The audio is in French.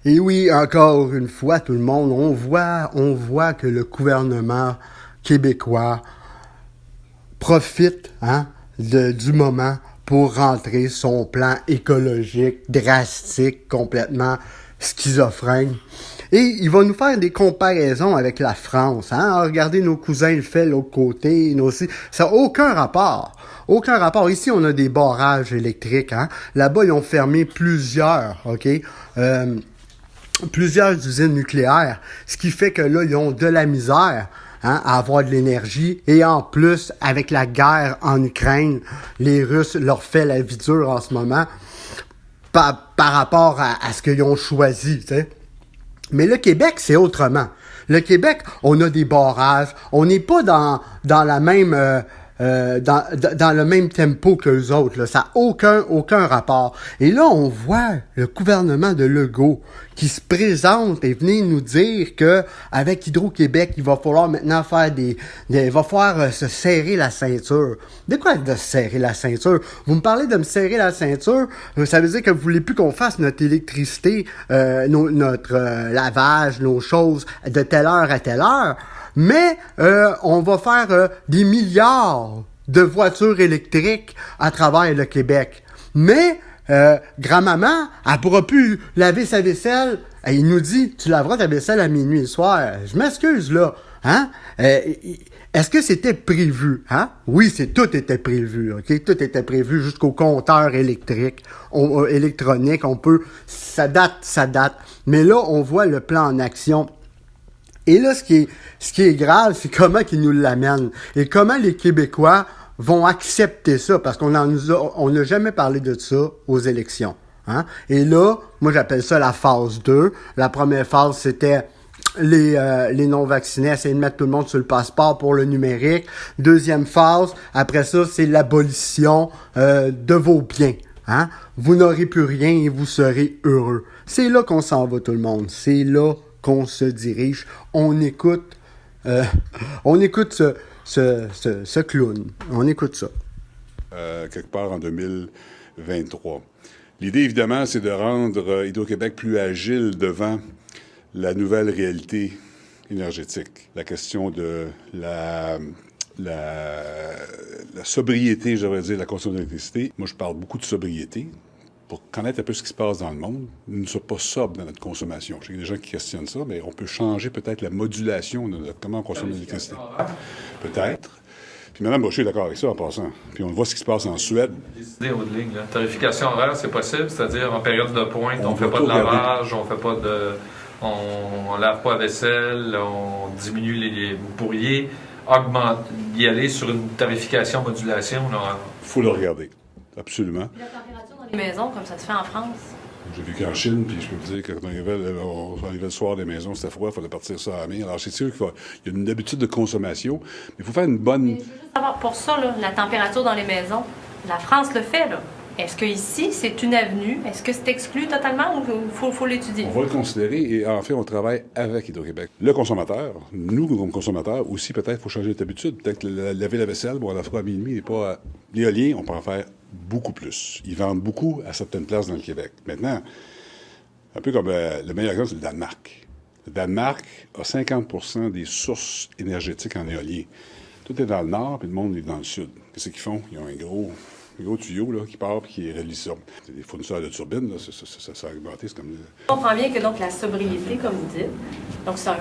Et oui, encore une fois, tout le monde, on voit que le gouvernement québécois profite du moment pour rentrer son plan écologique drastique, complètement schizophrène. Et il va nous faire des comparaisons avec la France. Regardez nos cousins le fait de l'autre côté. Ça n'a aucun rapport. Aucun rapport. Ici, on a des barrages électriques. Là-bas, ils ont fermé plusieurs usines nucléaires. Ce qui fait que là, ils ont de la misère à avoir de l'énergie. Et en plus, avec la guerre en Ukraine, les Russes leur fait la vie dure en ce moment par rapport à ce qu'ils ont choisi, tu sais. Mais le Québec, c'est autrement. Le Québec, on a des barrages. On n'est pas dans la même dans le même tempo que les autres. Là. Ça n'a aucun rapport. Et là, on voit le gouvernement de Legault qui se présente et venait nous dire que avec Hydro-Québec, il va falloir maintenant faire il va falloir se serrer la ceinture. De quoi de se serrer la ceinture? Vous me parlez de me serrer la ceinture, ça veut dire que vous voulez plus qu'on fasse notre électricité, notre lavage, nos choses de telle heure à telle heure. Mais on va faire des milliards de voitures électriques à travers le Québec. Mais grand-maman, elle pourra plus laver sa vaisselle. Et il nous dit, tu laveras ta vaisselle à minuit le soir. Je m'excuse, là. Est-ce que c'était prévu? Oui, tout était prévu, OK? Tout était prévu jusqu'au compteur électronique. Ça date. Mais là, on voit le plan en action. Et là, ce qui est grave, c'est comment qu'ils nous l'amènent. Et comment les Québécois vont accepter ça, parce qu'on n'a jamais parlé de ça aux élections. Et là, moi j'appelle ça la phase 2. La première phase, c'était les non-vaccinés, essayer de mettre tout le monde sur le passeport pour le numérique. Deuxième phase, après ça, c'est l'abolition de vos biens. Vous n'aurez plus rien et vous serez heureux. C'est là qu'on s'en va tout le monde. C'est là qu'on se dirige. On écoute ce clown. On écoute ça. Quelque part en 2023. L'idée, évidemment, c'est de rendre Hydro-Québec plus agile devant la nouvelle réalité énergétique. La question de la sobriété, j'aurais dire, de la consommation d'électricité. Moi, je parle beaucoup de sobriété pour connaître un peu ce qui se passe dans le monde. Nous ne sommes pas sobres dans notre consommation. Je sais qu'il y a des gens qui questionnent ça, mais on peut changer peut-être la modulation de comment on consomme l'électricité. Peut-être. Puis Mme Boucher est d'accord avec ça en passant. Puis on voit ce qui se passe en Suède. Décider au bout de ligne. Tarification horaire, c'est possible, c'est-à-dire en période de pointe, on ne fait pas de lavage, on lave pas la vaisselle, on diminue vous pourriez y aller sur une tarification modulation. Il faut le regarder. Absolument. Puis la température dans les maisons, comme ça se fait en France? J'ai vécu en Chine, puis je peux vous dire que quand on arrivait le soir des maisons, c'était froid, il fallait partir ça à la main. Alors, c'est sûr qu'il y a une habitude de consommation, mais il faut faire une bonne... Mais je veux juste savoir, pour ça, là, la température dans les maisons, la France le fait, là. Est-ce que ici c'est une avenue? Est-ce que c'est exclu totalement ou faut l'étudier? On va le considérer et en fait, on travaille avec Hydro-Québec. Le consommateur, nous comme consommateurs aussi, peut-être, il faut changer d'habitude. Peut-être que laver la vaisselle, on la fera à minuit et pas... L'éolien, on peut en faire beaucoup plus. Ils vendent beaucoup à certaines places dans le Québec. Maintenant, un peu comme le meilleur exemple, c'est le Danemark. Le Danemark a 50 des sources énergétiques en éolien. Tout est dans le nord, puis le monde est dans le sud. Qu'est-ce qu'ils font? Ils ont un gros tuyau là, qui part et qui relie ça. C'est des fournisseurs de turbines, là, ça a augmenté. C'est comme... On comprend bien que donc la sobriété, comme vous dites, donc c'est un